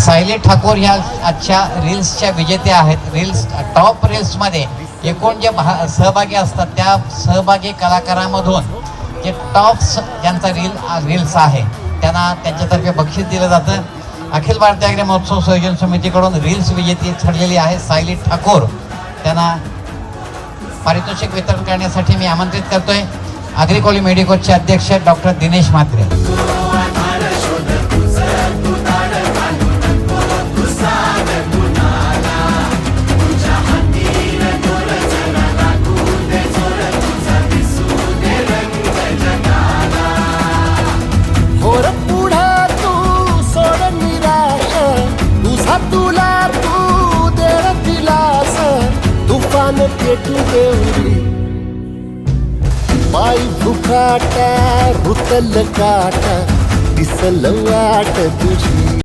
सायली ठाकूर ह्या आजच्या रील्सच्या विजेत्या आहेत. रील्स टॉप रील्समध्ये एकूण जे सहभागी असतात त्या सहभागी कलाकारामधून जे टॉप्स ज्यांचा रील्स आहे त्यांना त्यांच्यातर्फे बक्षीस दिलं जातं. अखिल भारतीय आग्रा महोत्सव संयोजन समितीकडून रील्स विजेती ठरलेली आहे सायली ठाकूर. त्यांना पारितोषिक वितरण करण्यासाठी मी आमंत्रित करतोय. अग्रिकोली मेडिकोचे अध्यक्ष डॉक्टर दिनेश म्हात्रे. माई भुकाटा रुतल काटा दिसल वाट तुझी.